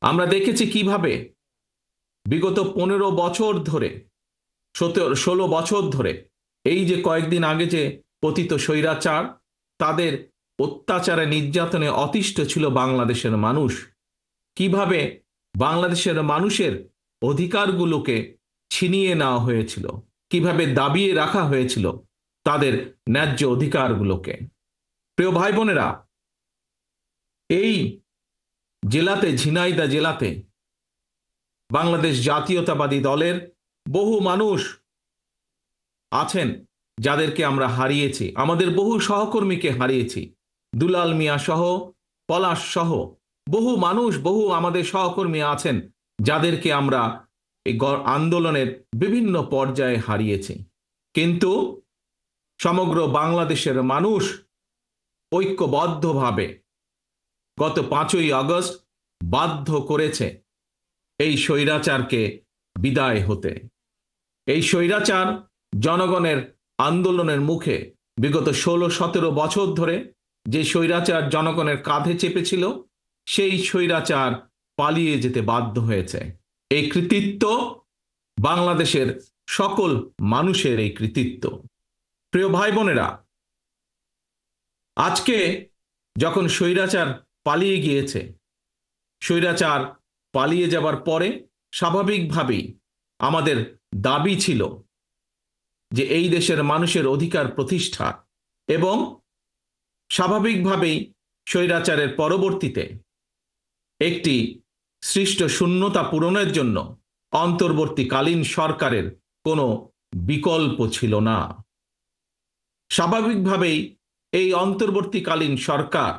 আমরা দেখেছি কিভাবে বিগত 15 বছর ধরে, 16 বছর ধরে, এই যে কয়েকদিন আগে যে পতিত স্বৈরাচার, তাদের অত্যাচারে নির্যাতনে অতিষ্ঠ ছিল বাংলাদেশের মানুষ। কিভাবে বাংলাদেশের মানুষের অধিকারগুলোকে ছিনিয়ে নেওয়া হয়েছিল, কিভাবে দাবিয়ে রাখা হয়েছিল তাদের ন্যায্য অধিকারগুলোকে। প্রিয় ভাই বোনেরা, এই জেলাতে, ঝিনাইদহ জেলাতে বাংলাদেশ জাতীয়তাবাদী দলের বহু মানুষ আছেন যাদেরকে আমরা হারিয়েছি, আমাদের বহু সহকর্মীকে হারিয়েছি। দুলাল মিয়া সহ, পলাশ সহ বহু মানুষ, বহু আমাদের সহকর্মী আছেন যাদেরকে আমরা এই আন্দোলনের বিভিন্ন পর্যায়ে হারিয়েছি। কিন্তু সমগ্র বাংলাদেশের মানুষ ঐক্যবদ্ধভাবে গত 5ই আগস্ট বাধ্য করেছে এই স্বৈরাচারকে বিদায় হতে। এই স্বৈরাচার জনগণের আন্দোলনের মুখে বিগত 16-17 বছর ধরে যে স্বৈরাচার জনগণের কাঁধে চেপেছিল, সেই স্বৈরাচার পালিয়ে যেতে বাধ্য হয়েছে। এই কৃতিত্ব বাংলাদেশের সকল মানুষের এই কৃতিত্ব। প্রিয় ভাই বোনেরা, আজকে যখন স্বৈরাচার পালিয়ে গিয়েছে, স্বৈরাচার পালিয়ে যাবার পরে স্বাভাবিকভাবেই আমাদের দাবি ছিল যে এই দেশের মানুষের অধিকার প্রতিষ্ঠা, এবং স্বাভাবিকভাবেই স্বৈরাচারের পরবর্তীতে একটি সৃষ্ট শূন্যতা পূরণের জন্য অন্তর্বর্তীকালীন সরকারের কোনো বিকল্প ছিল না। স্বাভাবিকভাবেই এই অন্তর্বর্তীকালীন সরকার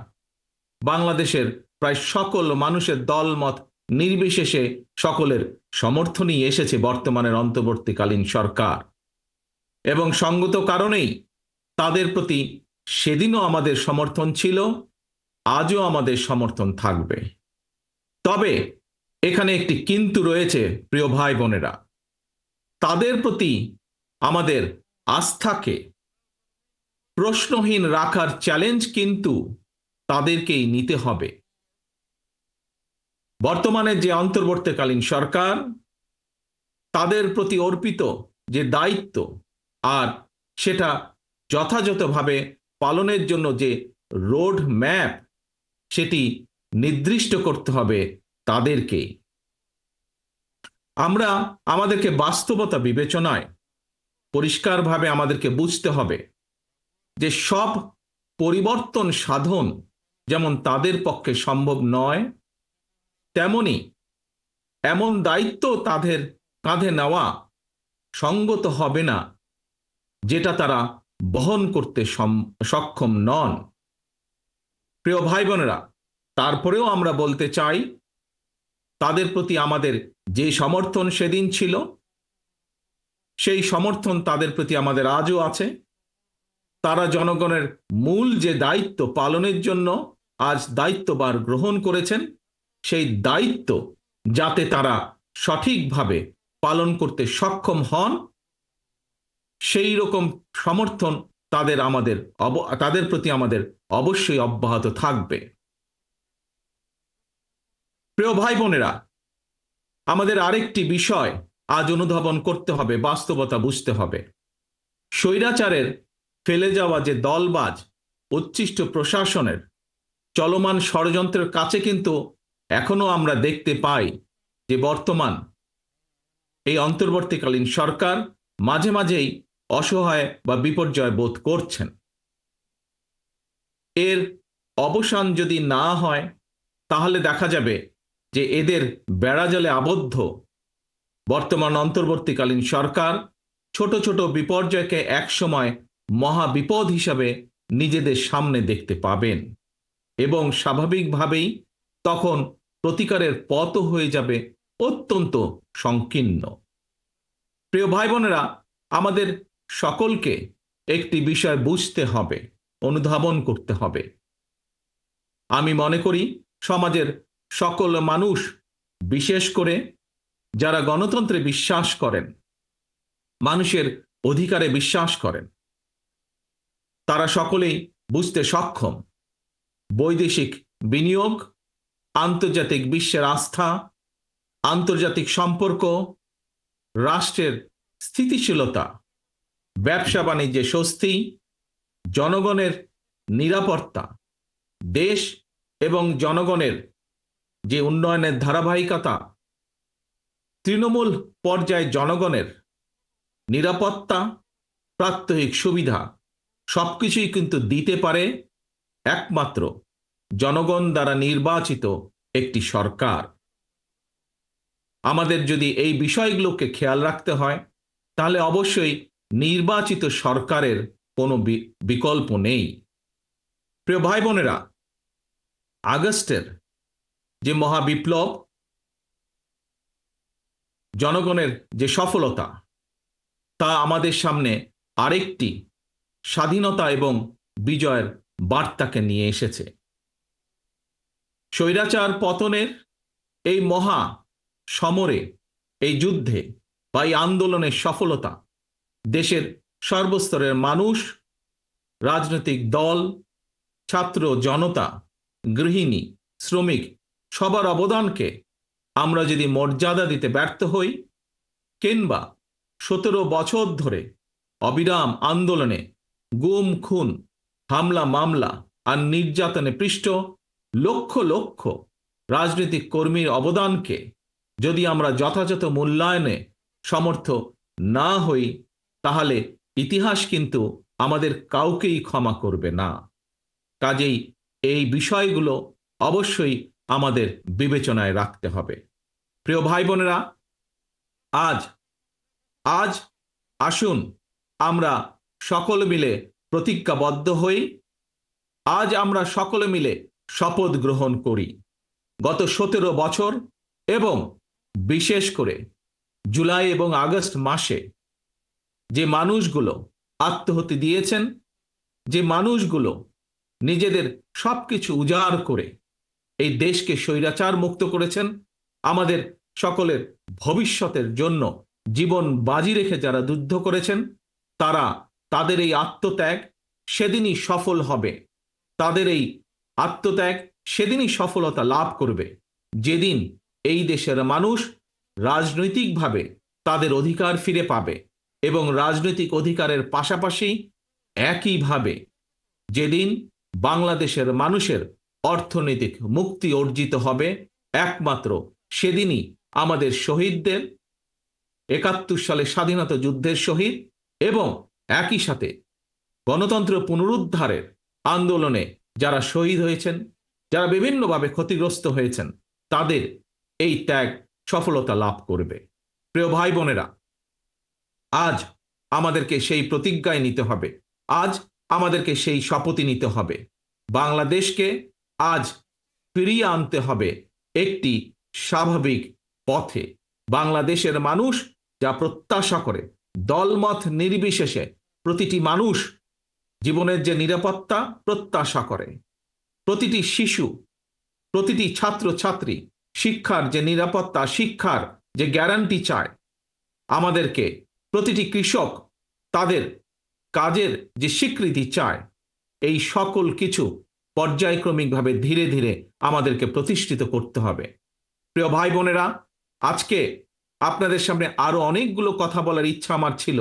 বাংলাদেশের প্রায় সকল মানুষের দলমত নির্বিশেষে সকলের সমর্থনই এসেছে বর্তমানের অন্তর্বর্তীকালীন সরকার, এবং সঙ্গত কারণেই তাদের প্রতি সেদিনও আমাদের সমর্থন ছিল, আজও আমাদের সমর্থন থাকবে। তবে এখানে একটি কিন্তু রয়েছে প্রিয় ভাই বোনেরা, তাদের প্রতি আমাদের আস্থাকে প্রশ্নহীন রাখার চ্যালেঞ্জ কিন্তু তাদেরকেই নিতে হবে। বর্তমানে যে অন্তর্বর্তীকালীন সরকার, তাদের প্রতি অর্পিত যে দায়িত্ব, আর সেটা যথাযথভাবে পালনের জন্য যে রোড ম্যাপ, সেটি নির্দিষ্ট করতে হবে তাদেরকে। আমরা আমাদেরকে বাস্তবতা বিবেচনায় পরিষ্কারভাবে আমাদেরকে বুঝতে হবে যে সব পরিবর্তন সাধন যেমন তাদের পক্ষে সম্ভব নয়, তেমনি এমন দায়িত্ব তাদের কাঁধে নেওয়া সঙ্গত হবে না যেটা তারা বহন করতে সক্ষম নন। প্রিয় ভাই বোনেরা, তারপরেও আমরা বলতে চাই, তাদের প্রতি আমাদের যে সমর্থন সেদিন ছিল, সেই সমর্থন তাদের প্রতি আমাদের আজও আছে। তারা জনগণের মূল যে দায়িত্ব পালনের জন্য আজ দায়িত্বভার গ্রহণ করেছেন, সেই দায়িত্ব যাতে তারা সঠিকভাবে পালন করতে সক্ষম হন, সেই রকম সমর্থন তাদের প্রতি আমাদের অবশ্যই অব্যাহত থাকবে। প্রিয় ভাই বোনেরা, আমাদের আরেকটি বিষয় আজ অনুধাবন করতে হবে, বাস্তবতা বুঝতে হবে। স্বৈরাচারের ফেলে যাওয়া যে দলবাজ উচ্ছিষ্ট প্রশাসনের চলমান ষড়যন্ত্রের কাছে কিন্তু এখনো আমরা দেখতে পাই যে বর্তমান এই অন্তর্বর্তীকালীন সরকার মাঝে মাঝেই অসহায় বা বিপর্যয় বোধ করছেন। এর অবসান যদি না হয়, তাহলে দেখা যাবে যে এদের বেড়াজালে আবদ্ধ বর্তমান অন্তর্বর্তীকালীন সরকার ছোট ছোট বিপর্যয়কে একসময় মহাবিপদ হিসাবে নিজেদের সামনে দেখতে পাবেন, এবং স্বাভাবিকভাবেই তখন প্রতিকারের পথও হয়ে যাবে অত্যন্ত সংকীর্ণ। প্রিয় ভাই বোনেরা, আমাদের সকলকে একটি বিষয় বুঝতে হবে, অনুধাবন করতে হবে। আমি মনে করি সমাজের সকল মানুষ, বিশেষ করে যারা গণতন্ত্রে বিশ্বাস করেন, মানুষের অধিকারে বিশ্বাস করেন, তারা সকলেই বুঝতে সক্ষম বৈদেশিক বিনিয়োগ আন্তর্জাতিক বিশ্বের আস্থা, আন্তর্জাতিক সম্পর্ক, রাষ্ট্রের স্থিতিশীলতা, ব্যবসা বাণিজ্যে স্বস্তি, জনগণের নিরাপত্তা, দেশ এবং জনগণের যে উন্নয়নের ধারাবাহিকতা, তৃণমূল পর্যায়ে জনগণের নিরাপত্তা, প্রাত্যহিক সুবিধা সবকিছুই কিন্তু দিতে পারে একমাত্র জনগণ দ্বারা নির্বাচিত একটি সরকার। আমাদের যদি এই বিষয়গুলোকে খেয়াল রাখতে হয়, তাহলে অবশ্যই নির্বাচিত সরকারের কোনো বিকল্প নেই। প্রিয় ভাই বোনেরা, আগস্টের যে মহাবিপ্লব, জনগণের যে সফলতা, তা আমাদের সামনে আরেকটি স্বাধীনতা এবং বিজয়ের বার্তাকে নিয়ে এসেছে। স্বৈরাচার পতনের এই মহা সমরে, এই যুদ্ধে বা এই আন্দোলনের সফলতা দেশের সর্বস্তরের মানুষ, রাজনৈতিক দল, ছাত্র জনতা, গৃহিণী, শ্রমিক সবার অবদানকে আমরা যদি মর্যাদা দিতে ব্যর্থ হই, কিংবা 17 বছর ধরে অবিরাম আন্দোলনে গুম খুন, হামলা মামলা আর নির্যাতনে পৃষ্ঠ লক্ষ লক্ষ রাজনৈতিক কর্মীর অবদানকে যদি আমরা যথাযথ মূল্যায়নে সমর্থ না হই, তাহলে ইতিহাস কিন্তু আমাদের কাউকেই ক্ষমা করবে না। কাজেই এই বিষয়গুলো অবশ্যই আমাদের বিবেচনায় রাখতে হবে। প্রিয় ভাই বোনেরা, আজ আসুন আমরা সকলে মিলে প্রতিজ্ঞাবদ্ধ হই। আজ আমরা সকলে মিলে শপথ গ্রহণ করি। গত 17 বছর এবং বিশেষ করে জুলাই এবং আগস্ট মাসে যে মানুষগুলো আত্মহতি দিয়েছেন, যে মানুষগুলো নিজেদের সবকিছু উজাড় করে এই দেশকে স্বৈরাচার মুক্ত করেছেন, আমাদের সকলের ভবিষ্যতের জন্য জীবন বাজি রেখে যারা যুদ্ধ করেছেন, তাদের এই আত্মত্যাগ সেদিনই সফল হবে। তাদের এই আত্মত্যাগ সেদিনই সফলতা লাভ করবে, যেদিন এই দেশের মানুষ রাজনৈতিকভাবে তাদের অধিকার ফিরে পাবে এবং রাজনৈতিক অধিকারের পাশাপাশি একইভাবে যেদিন বাংলাদেশের মানুষের অর্থনৈতিক মুক্তি অর্জিত হবে, একমাত্র সেদিনই আমাদের শহীদদের, 71 সালে স্বাধীনতা যুদ্ধের শহীদ এবং একই সাথে গণতন্ত্র পুনরুদ্ধারের আন্দোলনে যারা শহীদ হয়েছেন, যারা বিভিন্নভাবে ক্ষতিগ্রস্ত হয়েছেন, তাদের এই ত্যাগ সফলতা লাভ করবে। প্রিয় ভাই বোনেরা, আজ আমাদেরকে সেই প্রতিজ্ঞায় নিতে হবে, আজ আমাদেরকে সেই শপথই নিতে হবে। বাংলাদেশকে আজ ফিরিয়ে আনতে হবে একটি স্বাভাবিক পথে। বাংলাদেশের মানুষ যা প্রত্যাশা করে, দলমত নির্বিশেষে প্রতিটি মানুষ জীবনের যে নিরাপত্তা প্রত্যাশা করে, প্রতিটি শিশু, প্রতিটি ছাত্র ছাত্রী শিক্ষার যে নিরাপত্তা, শিক্ষার যে গ্যারান্টি চায়, আমাদেরকে প্রতিটি কৃষক তাদের কাজের যে স্বীকৃতি চায়, এই সকল কিছু পর্যায়ক্রমিকভাবে ধীরে ধীরে আমাদেরকে প্রতিষ্ঠিত করতে হবে। প্রিয় ভাই বোনেরা, আজকে আপনাদের সামনে আরো অনেকগুলো কথা বলার ইচ্ছা আমার ছিল।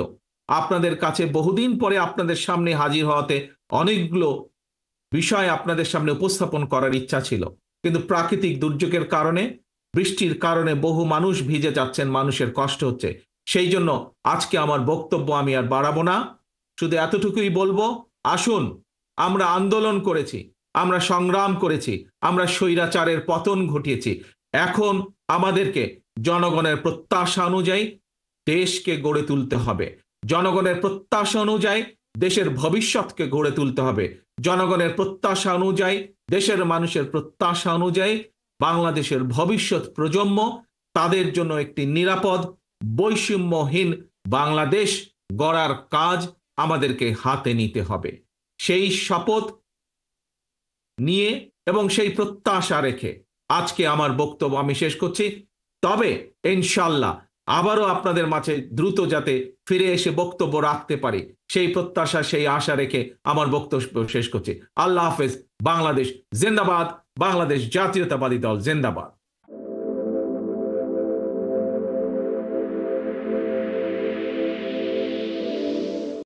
আপনাদের কাছে বহুদিন পরে আপনাদের সামনে হাজির হওয়াতে অনেকগুলো বিষয় আপনাদের সামনে উপস্থাপন করার ইচ্ছা ছিল, কিন্তু প্রাকৃতিক দুর্যোগের কারণে, বৃষ্টির কারণে বহু মানুষ ভিজে যাচ্ছেন, মানুষের কষ্ট হচ্ছে। সেই জন্য আজকে আমার বক্তব্য আমি আর বাড়াবো না, শুধু এতটুকুই বলবো, আসুন আমরা আন্দোলন করেছি, আমরা সংগ্রাম করেছি, আমরা স্বৈরাচারের পতন ঘটিয়েছি। এখন আমাদেরকে জনগণের প্রত্যাশা অনুযায়ী দেশকে গড়ে তুলতে হবে, জনগণের প্রত্যাশা অনুযায়ী দেশের ভবিষ্যৎকে গড়ে তুলতে হবে, জনগণের প্রত্যাশা অনুযায়ী, দেশের মানুষের প্রত্যাশা অনুযায়ী বাংলাদেশের ভবিষ্যৎ প্রজন্ম, তাদের জন্য একটি নিরাপদ বৈষম্যহীন বাংলাদেশ গড়ার কাজ আমাদেরকে হাতে নিতে হবে। সেই শপথ নিয়ে এবং সেই প্রত্যাশা রেখে আজকে আমার বক্তব্য আমি শেষ করছি। তবে ইনশাআল্লাহ আবারও আপনাদের মাঝে দ্রুত যাতে ফিরে এসে বক্তব্য রাখতে পারি, সেই প্রত্যাশা, সেই আশা রেখে আমার বক্তব্য শেষ করছি। আল্লাহ হাফেজ। বাংলাদেশ জিন্দাবাদ, বাংলাদেশ জাতীয়তাবাদী দল জিন্দাবাদ।